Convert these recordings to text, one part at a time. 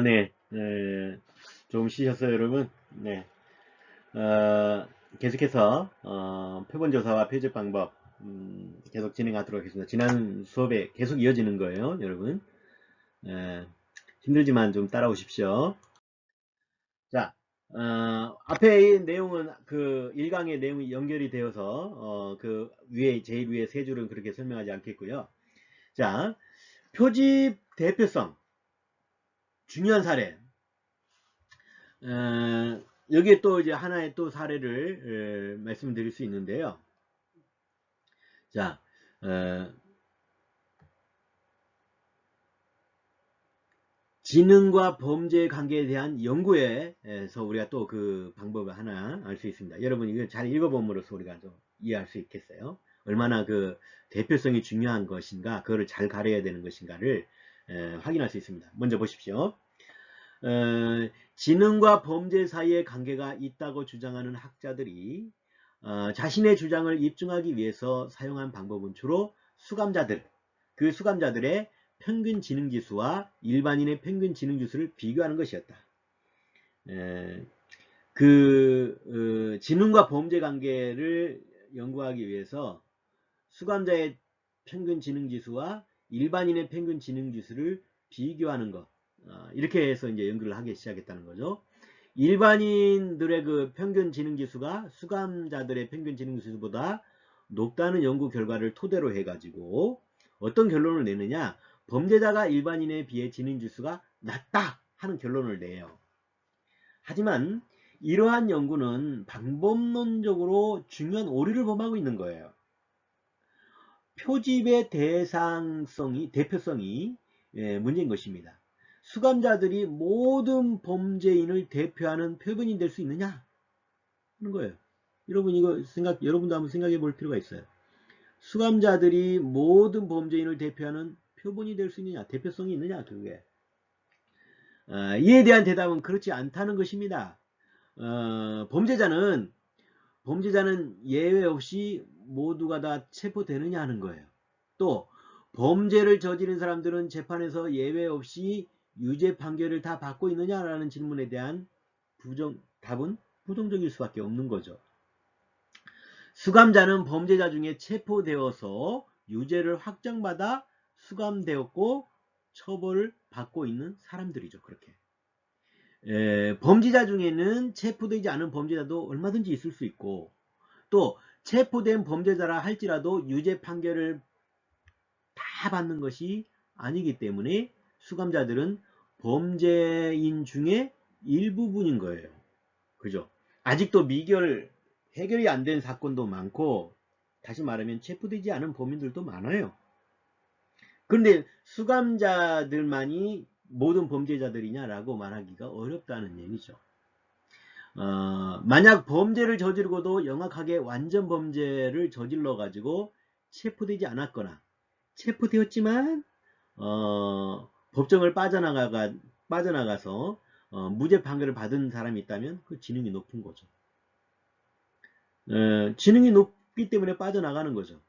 네. 좀 쉬셨어요, 여러분? 네. 계속해서, 표본조사와 표적 방법, 계속 진행하도록 하겠습니다. 지난 수업에 계속 이어지는 거예요, 여러분. 에, 힘들지만 좀 따라오십시오. 자, 앞에 내용은 그 1강의 내용이 연결이 되어서, 그 위에, 제일 위에 세 줄은 그렇게 설명하지 않겠고요. 자, 표집 대표성, 중요한 사례. 여기에 또 이제 하나의 또 사례를 말씀드릴 수 있는데요. 자, 지능과 범죄의 관계에 대한 연구에서 우리가 또 그 방법을 하나 알 수 있습니다. 여러분 이거 잘 읽어봄으로써 우리가 좀 이해할 수 있겠어요. 얼마나 그 대표성이 중요한 것인가, 그거를 잘 가려야 되는 것인가를 확인할 수 있습니다. 먼저 보십시오. 지능과 범죄 사이의 관계가 있다고 주장하는 학자들이 자신의 주장을 입증하기 위해서 사용한 방법은 주로 수감자들, 그 수감자들의 평균 지능지수와 일반인의 평균 지능지수를 비교하는 것이었다. 지능과 범죄 관계를 연구하기 위해서 수감자의 평균 지능지수와 일반인의 평균 지능지수를 비교하는 것, 이렇게 해서 이제 연구를 하기 시작했다는 거죠. 일반인들의 그 평균 지능지수가 수감자들의 평균 지능지수보다 높다는 연구 결과를 토대로 해가지고 어떤 결론을 내느냐, 범죄자가 일반인에 비해 지능지수가 낮다 하는 결론을 내요. 하지만 이러한 연구는 방법론적으로 중요한 오류를 범하고 있는 거예요. 표집의 대표성이 문제인 것입니다. 수감자들이 모든 범죄인을 대표하는 표본이 될 수 있느냐 하는 거예요. 여러분도 한번 생각해 볼 필요가 있어요. 수감자들이 모든 범죄인을 대표하는 표본이 될 수 있느냐, 대표성이 있느냐, 그게. 이에 대한 대답은 그렇지 않다는 것입니다. 범죄자는 예외 없이 모두가 다 체포되느냐 하는 거예요. 또 범죄를 저지른 사람들은 재판에서 예외 없이 유죄 판결을 다 받고 있느냐라는 질문에 대한 답은 부정적일 수밖에 없는 거죠. 수감자는 범죄자 중에 체포되어서 유죄를 확정받아 수감되었고 처벌을 받고 있는 사람들이죠. 그렇게. 범죄자 중에는 체포되지 않은 범죄자도 얼마든지 있을 수 있고, 또 체포된 범죄자라 할지라도 유죄 판결을 다 받는 것이 아니기 때문에 수감자들은 범죄인 중에 일부분인 거예요. 그죠? 아직도 해결이 안 된 사건도 많고, 다시 말하면 체포되지 않은 범인들도 많아요. 그런데 수감자들만이 모든 범죄자들이냐라고 말하기가 어렵다는 얘기죠. 만약 범죄를 저지르고도 영악하게 완전 범죄를 저질러 가지고 체포되지 않았거나 체포되었지만 법정을 빠져나가서 무죄 판결을 받은 사람이 있다면 그 지능이 높은 거죠. 지능이 높기 때문에 빠져나가는 거죠.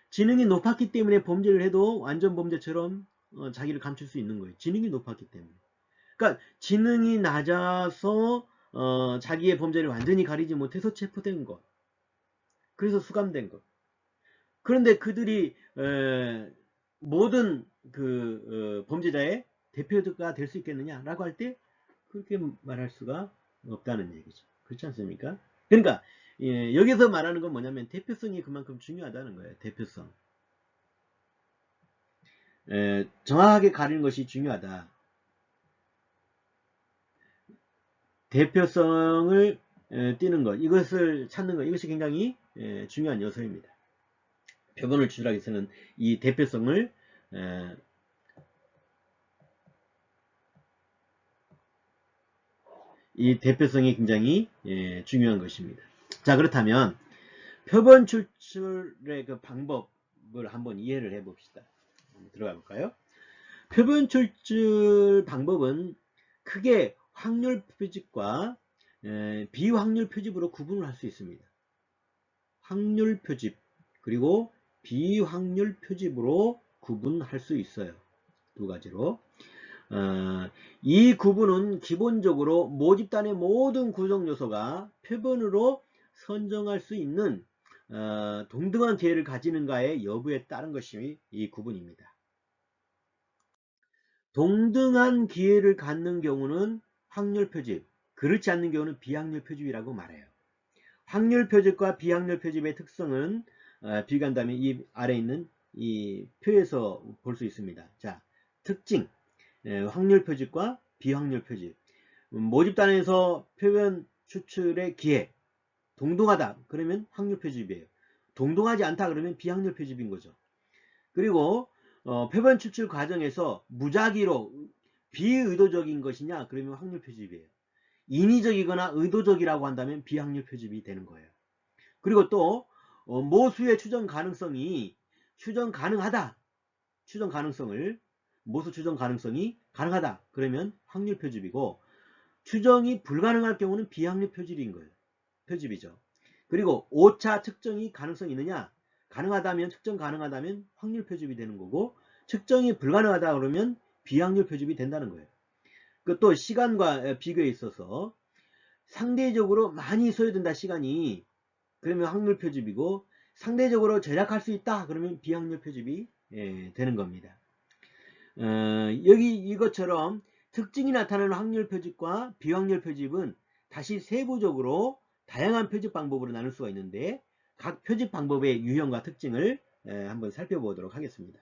지능이 높았기 때문에 범죄를 해도 완전 범죄처럼 자기를 감출 수 있는 거예요. 지능이 높았기 때문에. 그러니까 지능이 낮아서 자기의 범죄를 완전히 가리지 못해서 체포된 것. 그래서 수감된 것. 그런데 그들이 모든 범죄자의 대표가 될 수 있겠느냐라고 할 때 그렇게 말할 수가 없다는 얘기죠. 그렇지 않습니까? 그러니까 여기서 말하는 건 뭐냐면 대표성이 그만큼 중요하다는 거예요. 대표성. 정확하게 가리는 것이 중요하다. 대표성을 띄는 것, 이것을 찾는 것, 이것이 굉장히 중요한 요소입니다. 표본을 추출하기 위해서는 이 대표성을 이 대표성이 굉장히 중요한 것입니다. 자, 그렇다면 표본 추출의 그 방법을 한번 이해를 해봅시다. 들어가 볼까요? 표본 추출 방법은 크게 확률 표집과 비확률 표집으로 구분을 할 수 있습니다. 확률 표집 그리고 비확률 표집으로 구분할 수 있어요. 두 가지로. 이 구분은 기본적으로 모집단의 모든 구성 요소가 표본으로 선정할 수 있는 동등한 기회를 가지는가의 여부에 따른 것이 이 구분입니다. 동등한 기회를 갖는 경우는 확률 표집, 그렇지 않는 경우는 비확률 표집이라고 말해요. 확률 표집과 비확률 표집의 특성은 비교한다면 이 아래 있는 이 표에서 볼 수 있습니다. 자, 특징, 확률 표집과 비확률 표집. 모집단에서 표본 추출의 기회, 동등하다 그러면 확률 표집이에요. 동등하지 않다 그러면 비확률 표집인 거죠. 그리고 표본 추출 과정에서 무작위로 비의도적인 것이냐 그러면 확률 표집이에요. 인위적이거나 의도적이라고 한다면 비확률 표집이 되는 거예요. 그리고 또 모수의 추정 가능성이 추정 가능하다. 추정 가능성을 모수 추정 가능성이 가능하다. 그러면 확률 표집이고 추정이 불가능할 경우는 비확률 표집인 거예요. 표집이죠. 그리고 오차 측정이 가능성이 있느냐? 가능하다면 측정 가능하다면 확률 표집이 되는 거고 측정이 불가능하다 그러면 비확률 표집이 된다는 거예요. 그 또 시간과 비교에 있어서 상대적으로 많이 소요된다 시간이 그러면 확률 표집이고 상대적으로 절약할 수 있다 그러면 비확률 표집이 되는 겁니다. 여기 이것처럼 특징이 나타나는 확률 표집과 비확률 표집은 다시 세부적으로 다양한 표집 방법으로 나눌 수가 있는데 각 표집 방법의 유형과 특징을 한번 살펴보도록 하겠습니다.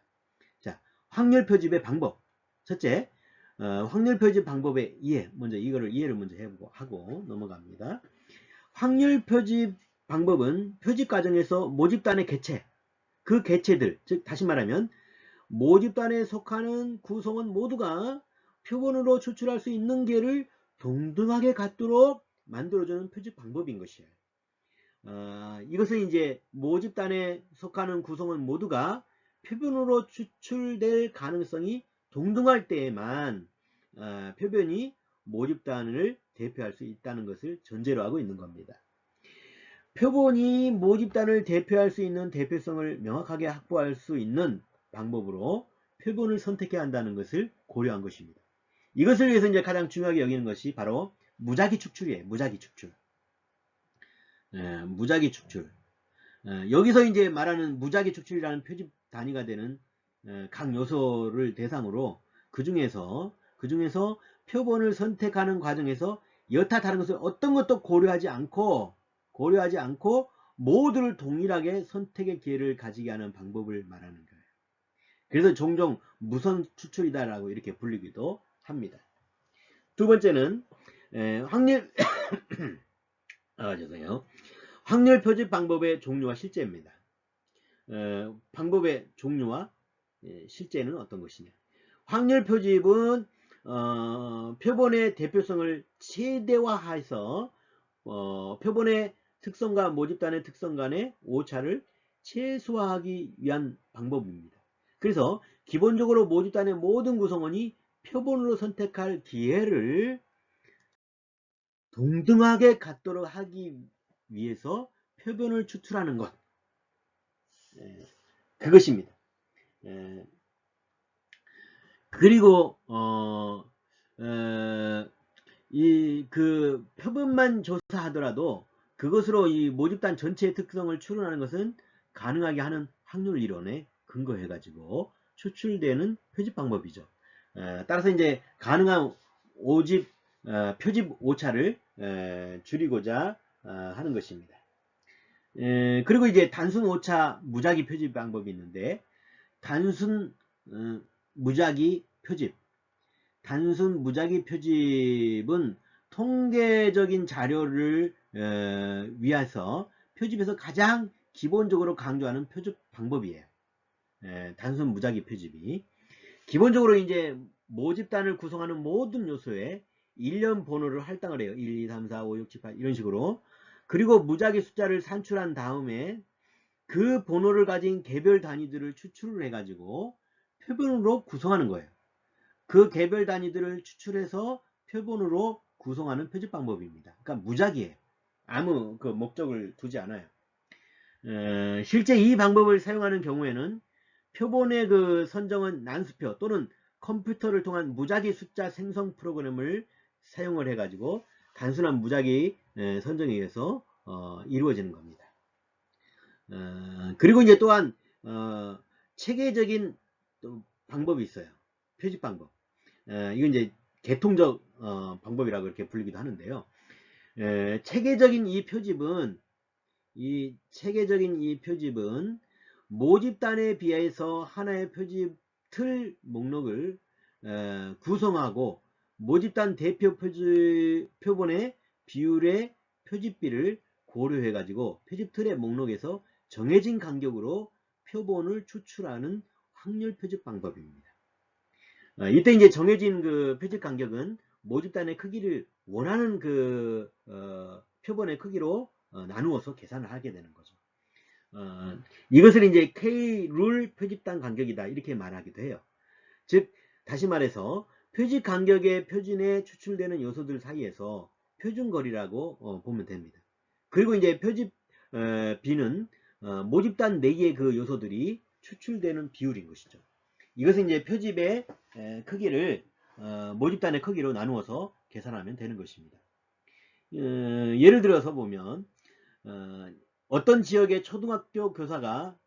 자, 확률 표집의 방법. 첫째, 확률 표집 방법의 이해. 먼저 이거를 이해를 먼저 하고 넘어갑니다. 확률 표집 방법은 표집 과정에서 모집단의 개체, 그 개체들, 즉 다시 말하면 모집단에 속하는 구성원 모두가 표본으로 추출할 수 있는 기회를 동등하게 갖도록 만들어주는 표집 방법인 것이에요. 이것은 이제 모집단에 속하는 구성원 모두가 표본으로 추출될 가능성이 동등할 때에만 표본이 모집단을 대표할 수 있다는 것을 전제로 하고 있는 겁니다. 표본이 모집단을 대표할 수 있는 대표성을 명확하게 확보할 수 있는 방법으로 표본을 선택해야 한다는 것을 고려한 것입니다. 이것을 위해서 이제 가장 중요하게 여기는 것이 바로 무작위 축출이에요. 무작위 축출. 무작위 축출. 여기서 이제 말하는 무작위 축출이라는 표집 단위가 되는 각 요소를 대상으로 그 중에서 표본을 선택하는 과정에서 여타 다른 것을 어떤 것도 고려하지 않고 모두를 동일하게 선택의 기회를 가지게 하는 방법을 말하는 거예요. 그래서 종종 무선 추출이다라고 이렇게 불리기도 합니다. 두 번째는 확률 표집 방법의 종류와 실제입니다. 방법의 종류와 실제는 어떤 것이냐. 확률 표집은 표본의 대표성을 최대화해서 표본의 특성과 모집단의 특성 간의 오차를 최소화하기 위한 방법입니다. 그래서 기본적으로 모집단의 모든 구성원이 표본으로 선택할 기회를 동등하게 갖도록 하기 위해서 표본을 추출하는 것. 그것입니다. 그리고 그 표본만 조사하더라도 그것으로 이 모집단 전체의 특성을 추론하는 것은 가능하게 하는 확률 이론에 근거해 가지고 추출되는 표집 방법이죠. 따라서 이제 가능한 표집 오차를 줄이고자 하는 것입니다. 그리고 이제 단순 오차 무작위 표집 방법이 있는데 단순 무작위 표집. 단순 무작위 표집은 통계적인 자료를 위해서 표집에서 가장 기본적으로 강조하는 표집 방법이에요. 단순 무작위 표집이. 기본적으로 이제 모집단을 구성하는 모든 요소에 일련 번호를 할당을 해요. 1, 2, 3, 4, 5, 6, 7, 8 이런 식으로. 그리고 무작위 숫자를 산출한 다음에 그 번호를 가진 개별 단위들을 추출을 해가지고 표본으로 구성하는 거예요. 그 개별 단위들을 추출해서 표본으로 구성하는 표집 방법입니다. 그러니까 무작위예요. 아무 그 목적을 두지 않아요. 실제 이 방법을 사용하는 경우에는 표본의 그 선정은 난수표 또는 컴퓨터를 통한 무작위 숫자 생성 프로그램을 사용을 해가지고 단순한 무작위 선정에 의해서 이루어지는 겁니다. 그리고 이제 또한 체계적인 또 방법이 있어요. 표집 방법. 이건 이제 계통적 방법이라고 이렇게 불리기도 하는데요. 체계적인 이 표집은 모집단에 비해서 하나의 표집 틀 목록을 구성하고 모집단 대표 표본의 비율의 표집비를 고려해 가지고 표집 틀의 목록에서 정해진 간격으로 표본을 추출하는 확률 표집 방법입니다. 이때 이제 정해진 그 표집 간격은 모집단의 크기를 원하는 그 표본의 크기로 나누어서 계산을 하게 되는 거죠. 이것을 이제 K룰 표집단 간격이다 이렇게 말하기도 해요. 즉 다시 말해서 표집 간격의 표준에 추출되는 요소들 사이에서 표준거리라고 보면 됩니다. 그리고 이제 표집 B는 모집단 내의 그 요소들이 추출되는 비율인 것이죠. 이것은 이제 표집의 크기를 모집단의 크기로 나누어서 계산하면 되는 것입니다. 예를 들어서 보면 어떤 지역의 초등학교 교사가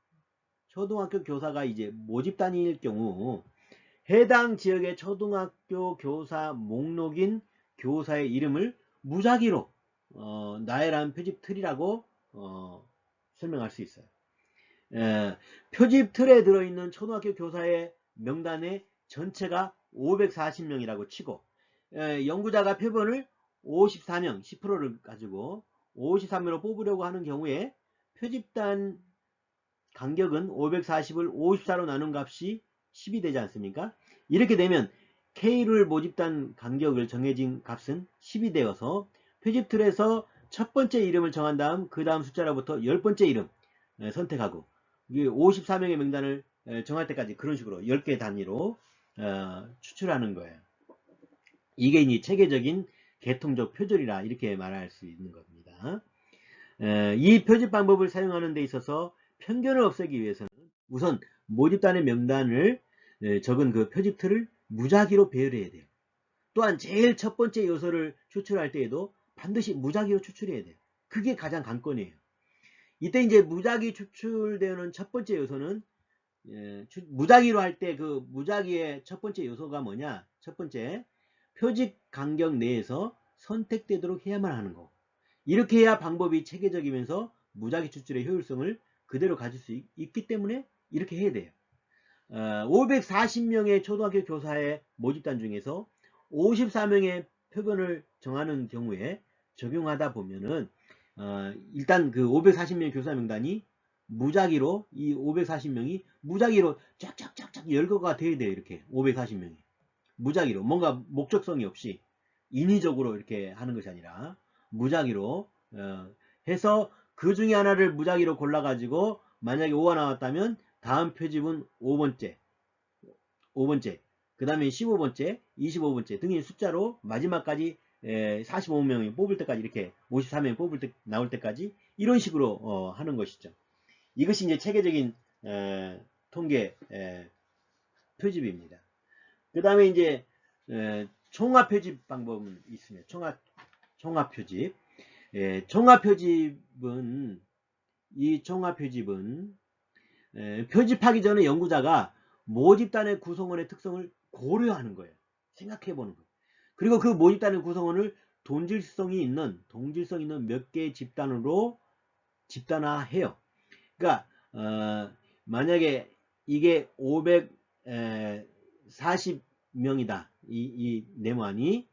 이제 모집단일 경우 해당 지역의 초등학교 교사 목록인 교사의 이름을 무작위로 나열한 표집 틀이라고 설명할 수 있어요. 표집 틀에 들어있는 초등학교 교사의 명단의 전체가 540명이라고 치고 연구자가 표본을 54명 10%를 가지고 53명으로 뽑으려고 하는 경우에 표집단 간격은 540을 54로 나눈 값이 10이 되지 않습니까? 이렇게 되면 K룰 모집단 간격을 정해진 값은 10이 되어서 표집 틀에서 첫 번째 이름을 정한 다음 그 다음 숫자로부터 10번째 이름 선택하고 54명의 명단을 정할 때까지 그런 식으로 10개 단위로 추출하는 거예요. 이게 이제 체계적인 계통적 표절이라 이렇게 말할 수 있는 겁니다. 이 표집 방법을 사용하는 데 있어서 편견을 없애기 위해서는 우선 모집단의 명단을 적은 그 표집 틀을 무작위로 배열해야 돼요. 또한 제일 첫 번째 요소를 추출할 때에도 반드시 무작위로 추출해야 돼요. 그게 가장 관건이에요. 이때 이제 무작위 추출되는 첫 번째 요소는 무작위로 할 때 그 무작위의 첫 번째 요소가 뭐냐? 첫 번째, 표집 간격 내에서 선택되도록 해야만 하는 거. 이렇게 해야 방법이 체계적이면서 무작위 추출의 효율성을 그대로 가질 수 있기 때문에 이렇게 해야 돼요. 540명의 초등학교 교사의 모집단 중에서 54명의 표본을 정하는 경우에 적용하다 보면은 일단 그 540명의 교사 명단이 무작위로 이 540명이 무작위로 쫙쫙쫙쫙 열거가 돼야 돼요. 이렇게 540명이 무작위로 뭔가 목적성이 없이 인위적으로 이렇게 하는 것이 아니라 무작위로 해서 그 중에 하나를 무작위로 골라가지고 만약에 5가 나왔다면 다음 표집은 5번째 그 다음에 15번째 25번째 등의 숫자로 마지막까지 45명이 뽑을 때까지 이렇게 54명이 뽑을 때 나올 때까지 이런 식으로 하는 것이죠. 이것이 이제 체계적인 통계 표집입니다. 그 다음에 이제 총합 표집 방법은 있습니다. 총합 표집. 총합 표집은 표집하기 전에 연구자가 모집단의 구성원의 특성을 고려하는 거예요. 생각해 보는 거예요. 그리고 그 모집단의 구성원을 동질성 있는 몇 개의 집단으로 집단화해요. 그러니까 만약에 이게 540명이다. 이 네모안이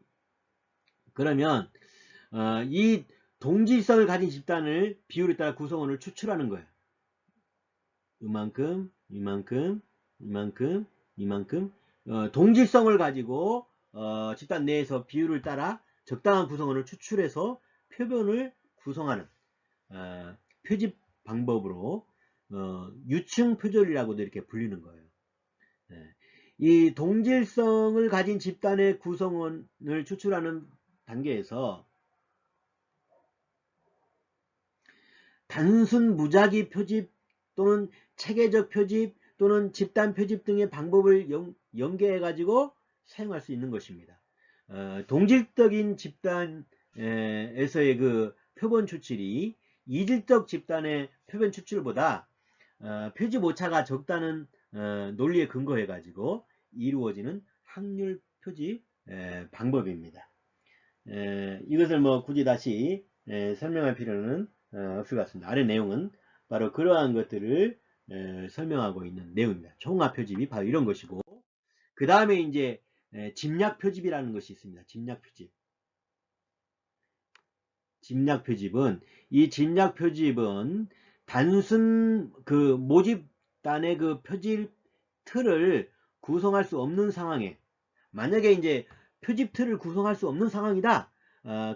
그러면 이 동질성을 가진 집단을 비율에 따라 구성원을 추출하는 거예요. 이만큼 동질성을 가지고 집단 내에서 비율을 따라 적당한 구성원을 추출해서 표본을 구성하는 표집 방법으로 유층 표절이라고도 이렇게 불리는 거예요. 이 동질성을 가진 집단의 구성원을 추출하는 단계에서 단순 무작위 표집 또는 체계적 표집 또는 집단 표집 등의 방법을 연계해 가지고 사용할 수 있는 것입니다. 동질적인 집단에서의 그 표본 추출이 이질적 집단의 표본 추출보다 표집 오차가 적다는 논리에 근거해 가지고 이루어지는 확률 표집 방법입니다. 이것을 뭐 굳이 다시 설명할 필요는 없을 것 같습니다. 아래 내용은 바로 그러한 것들을 설명하고 있는 내용입니다. 총합 표집이 바로 이런 것이고, 그 다음에 이제 집약 표집이라는 것이 있습니다. 집약 표집. 집약 표집은, 이 집약 표집은 단순 그 모집단의 그 표집 틀을 구성할 수 없는 상황에, 만약에 이제 표집 틀을 구성할 수 없는 상황이다.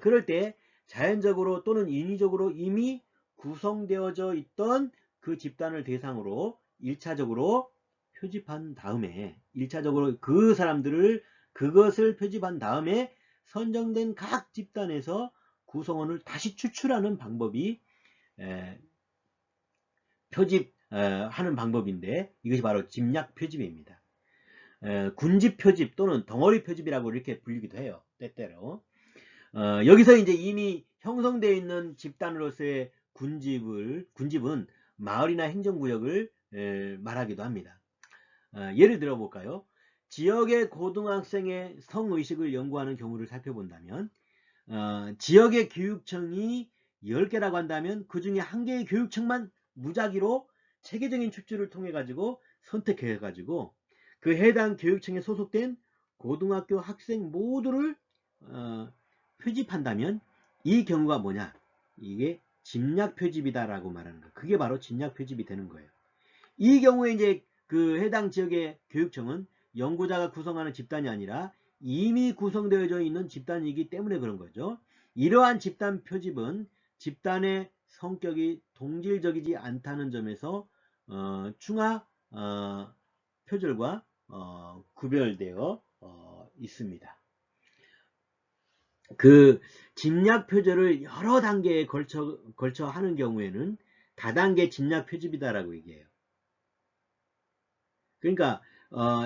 그럴 때 자연적으로 또는 인위적으로 이미 구성되어져 있던 그 집단을 대상으로 1차적으로 표집한 다음에, 1차적으로 그 사람들을 그것을 표집한 다음에 선정된 각 집단에서 구성원을 다시 추출하는 방법이 표집하는 방법인데, 이것이 바로 집약 표집입니다. 군집 표집 또는 덩어리 표집이라고 이렇게 불리기도 해요. 때때로. 여기서 이제 이미 형성되어 있는 집단으로서의 군집은 마을이나 행정구역을 말하기도 합니다. 예를 들어 볼까요? 지역의 고등학생의 성의식을 연구하는 경우를 살펴본다면, 지역의 교육청이 10개라고 한다면 그 중에 1개의 교육청만 무작위로 체계적인 추출을 통해 가지고 선택해 가지고 그 해당 교육청에 소속된 고등학교 학생 모두를 표집한다면 이 경우가 뭐냐? 이게 집약 표집이다라고 말하는 거예요. 그게 바로 집약 표집이 되는 거예요. 이 경우에 이제 그 해당 지역의 교육청은 연구자가 구성하는 집단이 아니라 이미 구성되어져 있는 집단이기 때문에 그런 거죠. 이러한 집단 표집은 집단의 성격이 동질적이지 않다는 점에서 충하 표절과 구별되어 있습니다. 그 집약 표절을 여러 단계에 걸쳐 하는 경우에는 다단계 집약 표집이다라고 얘기해요. 그러니까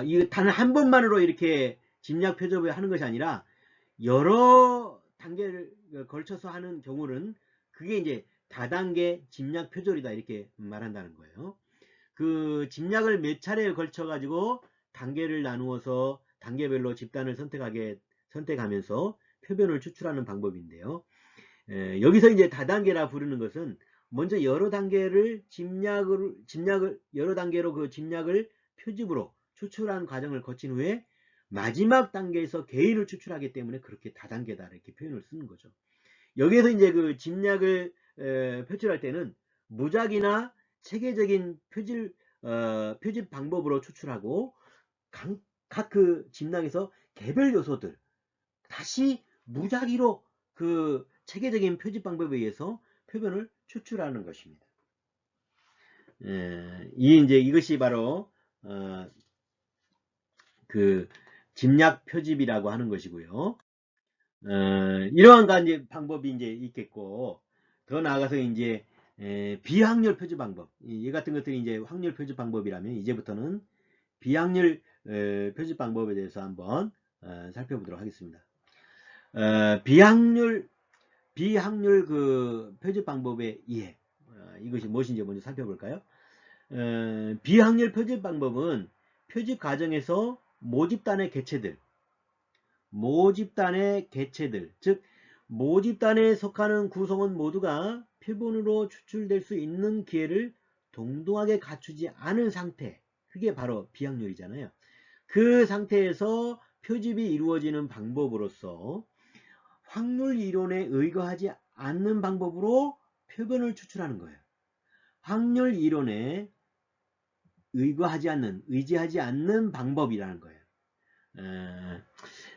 이 단 한 번만으로 이렇게 집약 표절을 하는 것이 아니라 여러 단계를 걸쳐서 하는 경우는 그게 이제 다단계 집약 표절이다 이렇게 말한다는 거예요. 그 집약을 몇 차례에 걸쳐 가지고 단계를 나누어서 단계별로 집단을 선택하면서 표본을 추출하는 방법인데요. 여기서 이제 다단계라 부르는 것은 먼저 여러 단계를 여러 단계로 그 집약을 표집으로 추출한 과정을 거친 후에 마지막 단계에서 개인을 추출하기 때문에 그렇게 다단계다 이렇게 표현을 쓰는 거죠. 여기에서 이제 그 집약을 표출할 때는 무작위나 체계적인 표집 방법으로 추출하고 각 그 집약에서 개별 요소들 다시 무작위로 그 체계적인 표집 방법에 의해서 표본을 추출하는 것입니다. 이것이 바로 그 집약 표집이라고 하는 것이고요. 이러한 방법이 이제 있겠고, 더 나아가서 이제 비확률 표집 방법, 이 같은 것들이 이제 확률 표집 방법이라면 이제부터는 비확률 표집 방법에 대해서 한번 살펴보도록 하겠습니다. 비확률 그 표집 방법의 이해, 이것이 무엇인지 먼저 살펴볼까요? 비확률 표집 방법은 표집 과정에서 모집단의 개체들, 즉 모집단에 속하는 구성원 모두가 표본으로 추출될 수 있는 기회를 동등하게 갖추지 않은 상태, 그게 바로 비확률이잖아요. 그 상태에서 표집이 이루어지는 방법으로서 확률 이론에 의거하지 않는 방법으로 표본을 추출하는 거예요. 확률 이론에 의지하지 않는 방법이라는 거예요.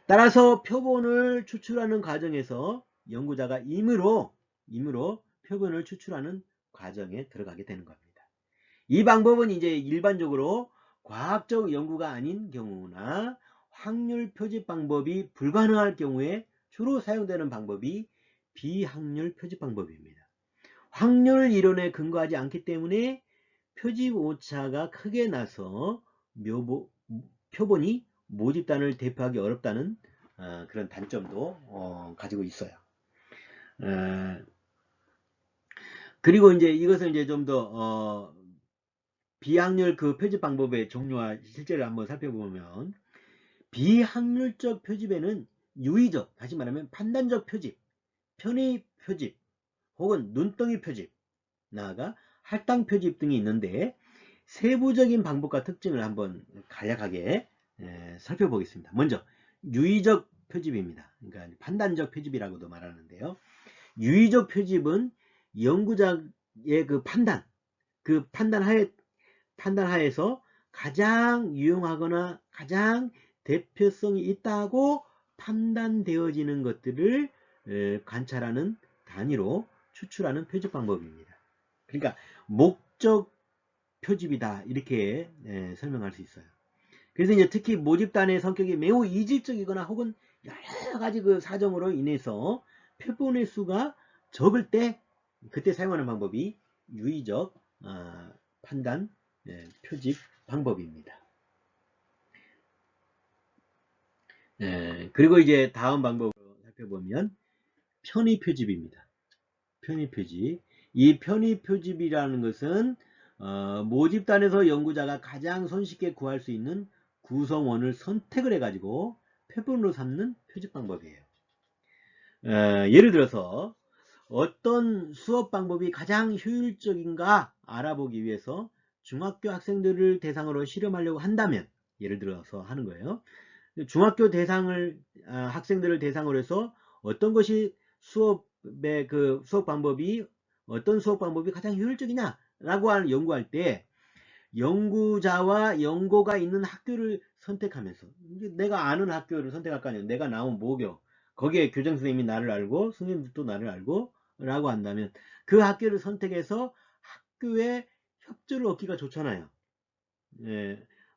따라서 표본을 추출하는 과정에서 연구자가 임의로 표본을 추출하는 과정에 들어가게 되는 겁니다. 이 방법은 이제 일반적으로 과학적 연구가 아닌 경우나 확률 표집 방법이 불가능할 경우에 주로 사용되는 방법이 비확률 표집 방법입니다. 확률 이론에 근거하지 않기 때문에 표집 오차가 크게 나서 표본이 모집단을 대표하기 어렵다는 그런 단점도 가지고 있어요. 그리고 이제 이것을 이제 좀 더 비확률 그 표집 방법의 종류와 실제를 한번 살펴보면, 비확률적 표집에는 유의적, 다시 말하면 판단적 표집, 편의 표집, 혹은 눈덩이 표집, 나아가 할당 표집 등이 있는데, 세부적인 방법과 특징을 한번 간략하게 살펴보겠습니다. 먼저 유의적 표집입니다. 그러니까 판단적 표집이라고도 말하는데요. 유의적 표집은 연구자의 그 판단하에서 가장 유용하거나 가장 대표성이 있다고 판단되어지는 것들을 관찰하는 단위로 추출하는 표집 방법입니다. 그러니까 목적 표집이다, 이렇게 설명할 수 있어요. 그래서 이제 특히 모집단의 성격이 매우 이질적이거나 혹은 여러 가지 그 사정으로 인해서 표본의 수가 적을 때, 그때 사용하는 방법이 유의적 판단 표집 방법입니다. 그리고 이제 다음 방법으로 살펴보면 편의 표집입니다. 편의 표집. 이 편의 표집이라는 것은 모집단에서 연구자가 가장 손쉽게 구할 수 있는 구성원을 선택을 해가지고 표본으로 삼는 표집 방법이에요. 예를 들어서 어떤 수업 방법이 가장 효율적인가 알아보기 위해서 중학교 학생들을 대상으로 실험하려고 한다면, 예를 들어서 하는 거예요. 중학교 학생들을 대상으로 해서 어떤 것이 어떤 수업 방법이 가장 효율적이냐라고 연구할 때, 연구자와 연고가 있는 학교를 선택하면서, 내가 아는 학교를 선택할 거 아니에요. 내가 나온 모교, 거기에 교장 선생님이 나를 알고 선생님들도 나를 알고 라고 한다면, 그 학교를 선택해서 학교의 협조를 얻기가 좋잖아요.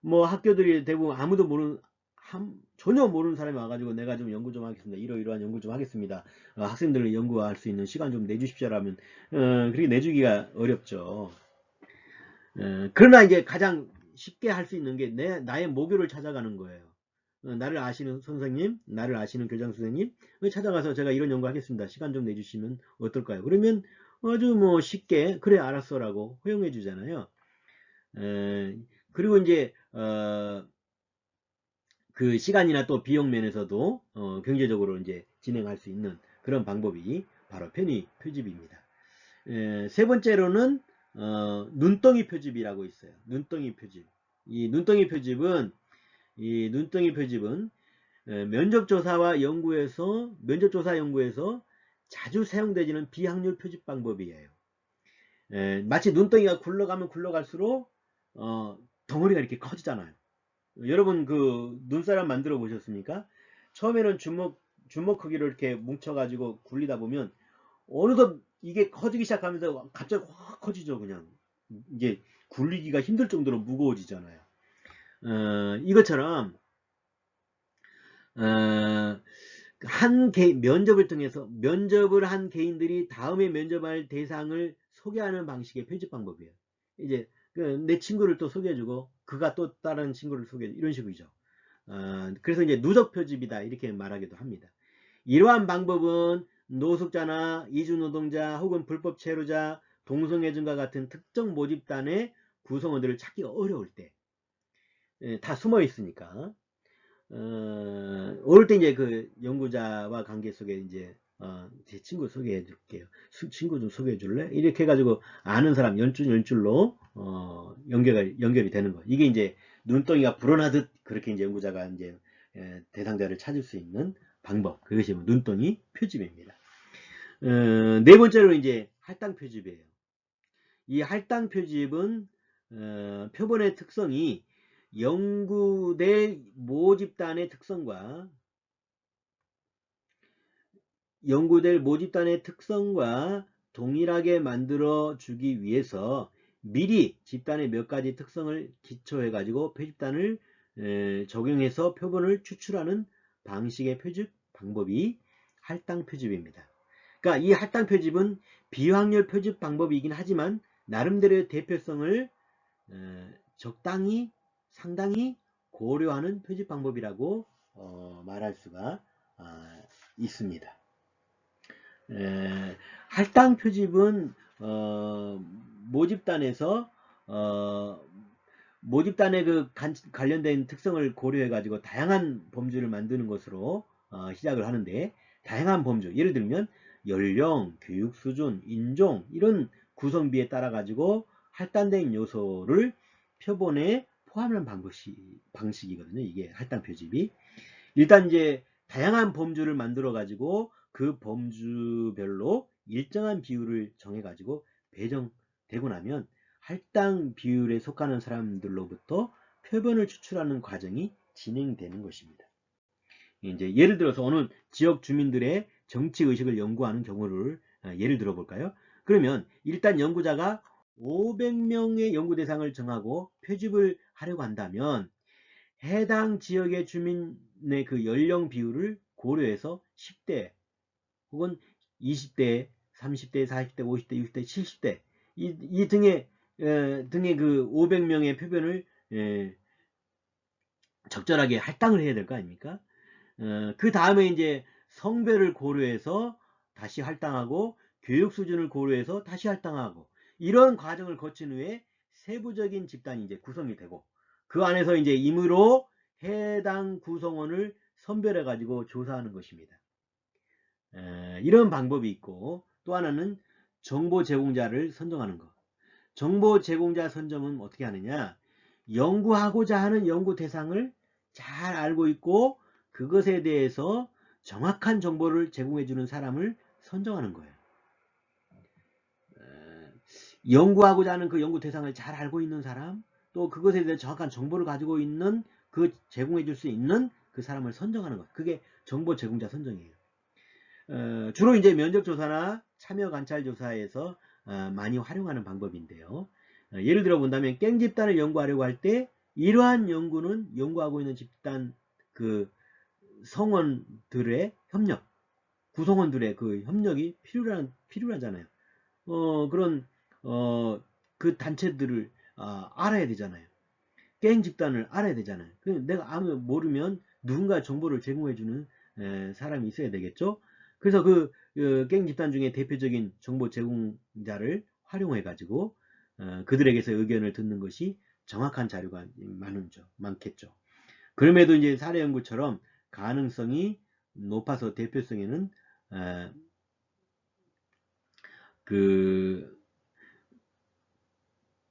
뭐 학교들이 대부분 전혀 모르는 사람이 와가지고 내가 좀 연구 좀 하겠습니다, 이러이러한 연구 좀 하겠습니다, 학생들을 연구할 수 있는 시간 좀 내주십시오라면 그렇게 내주기가 어렵죠. 그러나 이제 가장 쉽게 할 수 있는 게 나의 모교를 찾아가는 거예요. 나를 아시는 선생님, 나를 아시는 교장 선생님 찾아가서 제가 이런 연구 하겠습니다, 시간 좀 내주시면 어떨까요? 그러면 아주 뭐 쉽게 그래 알았어라고 허용해 주잖아요. 그리고 이제 그 시간이나 또 비용 면에서도 경제적으로 이제 진행할 수 있는 그런 방법이 바로 편의 표집입니다. 세 번째로는 눈덩이 표집이라고 있어요. 눈덩이 표집. 이 눈덩이 표집은 면접조사 연구에서 자주 사용되지는 비확률 표집 방법이에요. 마치 눈덩이가 굴러가면 굴러갈수록 덩어리가 이렇게 커지잖아요. 여러분 그 눈사람 만들어 보셨습니까? 처음에는 주먹 크기로 이렇게 뭉쳐가지고 굴리다 보면 어느덧 이게 커지기 시작하면서 갑자기 확 커지죠. 그냥 이게 굴리기가 힘들 정도로 무거워지잖아요. 이것처럼 면접을 한 개인들이 다음에 면접할 대상을 소개하는 방식의 표집 방법이에요. 이제 내 친구를 또 소개해주고 그가 또 다른 친구를 소개해주고 이런 식이죠. 그래서 이제 누적 표집이다, 이렇게 말하기도 합니다. 이러한 방법은 노숙자나 이주노동자 혹은 불법 체류자, 동성애자과 같은 특정 모집단의 구성원들을 찾기가 어려울 때, 다 숨어 있으니까 어릴 때 이제 그 연구자와 관계 속에 이제 제 친구 소개해 줄게요. 친구 좀 소개해 줄래? 이렇게 해가지고 아는 사람 연줄로 연결이 되는 거. 이게 이제 눈덩이가 불어나듯 그렇게 이제 연구자가 이제 대상자를 찾을 수 있는 방법. 그것이 눈덩이 표집입니다. 네 번째로 이제 할당 표집이에요. 이 할당 표집은 표본의 특성이 연구될 모집단의 특성과 동일하게 만들어 주기 위해서 미리 집단의 몇 가지 특성을 기초해 가지고 표집단을 적용해서 표본을 추출하는 방식의 표집 방법이 할당 표집입니다. 그러니까 이 할당 표집은 비확률 표집 방법이긴 하지만 나름대로의 대표성을 적당히 상당히 고려하는 표집 방법이라고 말할 수가 있습니다. 할당 표집은 모집단에서 모집단의 그 관련된 특성을 고려해 가지고 다양한 범주를 만드는 것으로 시작을 하는데, 다양한 범주, 예를 들면 연령, 교육 수준, 인종 이런 구성비에 따라 가지고 할당된 요소를 표본에 포함하는 방식이거든요. 이게 할당 표집이. 일단 이제 다양한 범주를 만들어 가지고 그 범주별로 일정한 비율을 정해 가지고 배정되고 나면 할당 비율에 속하는 사람들로부터 표본을 추출하는 과정이 진행되는 것입니다. 이제 예를 들어서 어느 지역 주민들의 정치 의식을 연구하는 경우를 예를 들어 볼까요? 그러면 일단 연구자가 500명의 연구 대상을 정하고 표집을 하려고 한다면 해당 지역의 주민의 그 연령 비율을 고려해서 10대 혹은 20대, 30대, 40대, 50대, 60대, 70대 이 등의 그 500명의 표본을 적절하게 할당을 해야 될 거 아닙니까? 그 다음에 이제 성별을 고려해서 다시 할당하고 교육 수준을 고려해서 다시 할당하고 이런 과정을 거친 후에 세부적인 집단이 이제 구성이 되고 그 안에서 이제 임의로 해당 구성원을 선별해 가지고 조사하는 것입니다. 이런 방법이 있고, 또 하나는 정보 제공자를 선정하는 것. 정보 제공자 선정은 어떻게 하느냐? 연구하고자 하는 연구 대상을 잘 알고 있고 그것에 대해서 정확한 정보를 제공해 주는 사람을 선정하는 거예요. 연구하고자 하는 그 연구 대상을 잘 알고 있는 사람, 또 그것에 대해 정확한 정보를 가지고 있는 그 제공해 줄 수 있는 그 사람을 선정하는 것. 그게 정보 제공자 선정이에요. 주로 이제 면접조사나 참여관찰조사에서 많이 활용하는 방법인데요. 예를 들어 본다면 깽집단을 연구하려고 할 때 이러한 연구는 연구하고 있는 집단 그 성원들의 협력, 구성원들의 그 협력이 필요하잖아요. 그런 그 단체들을 알아야 되잖아요. 깽 집단을 알아야 되잖아요. 내가 아무 모르면 누군가 정보를 제공해주는 사람이 있어야 되겠죠. 그래서 깽 집단 중에 대표적인 정보 제공자를 활용해 가지고 그들에게서 의견을 듣는 것이 정확한 자료가 많겠죠. 그럼에도 이제 사례 연구처럼 가능성이 높아서 대표성에는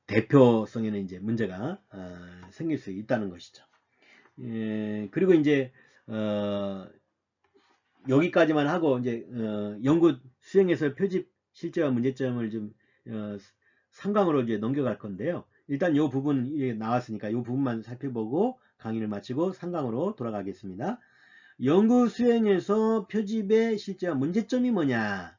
대표성에는 이제 문제가 생길 수 있다는 것이죠. 그리고 이제 여기까지만 하고 이제 연구 수행에서 표집 실제와 문제점을 좀 3강으로 이제 넘겨갈 건데요. 일단 이 부분 나왔으니까 이 부분만 살펴보고 강의를 마치고 3강으로 돌아가겠습니다. 연구 수행에서 표집의 실제와 문제점이 뭐냐?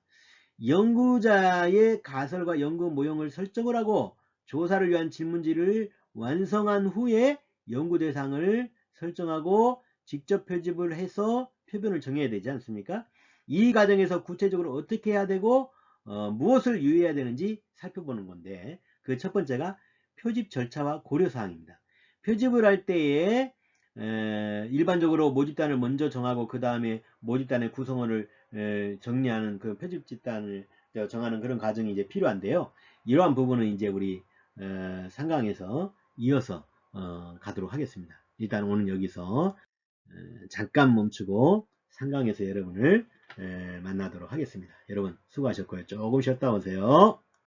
연구자의 가설과 연구 모형을 설정을 하고 조사를 위한 질문지를 완성한 후에 연구 대상을 설정하고 직접 표집을 해서 표본을 정해야 되지 않습니까? 이 과정에서 구체적으로 어떻게 해야 되고 무엇을 유의해야 되는지 살펴보는 건데, 그 첫 번째가 표집 절차와 고려사항입니다. 표집을 할 때에 일반적으로 모집단을 먼저 정하고 그 다음에 모집단의 구성원을 정리하는 그 표집 집단을 정하는 그런 과정이 이제 필요한데요. 이러한 부분은 이제 우리 상강에서 이어서 가도록 하겠습니다. 일단 오늘 여기서 잠깐 멈추고 상강에서 여러분을 만나도록 하겠습니다. 여러분 수고하셨고요. 조금 쉬었다 오세요.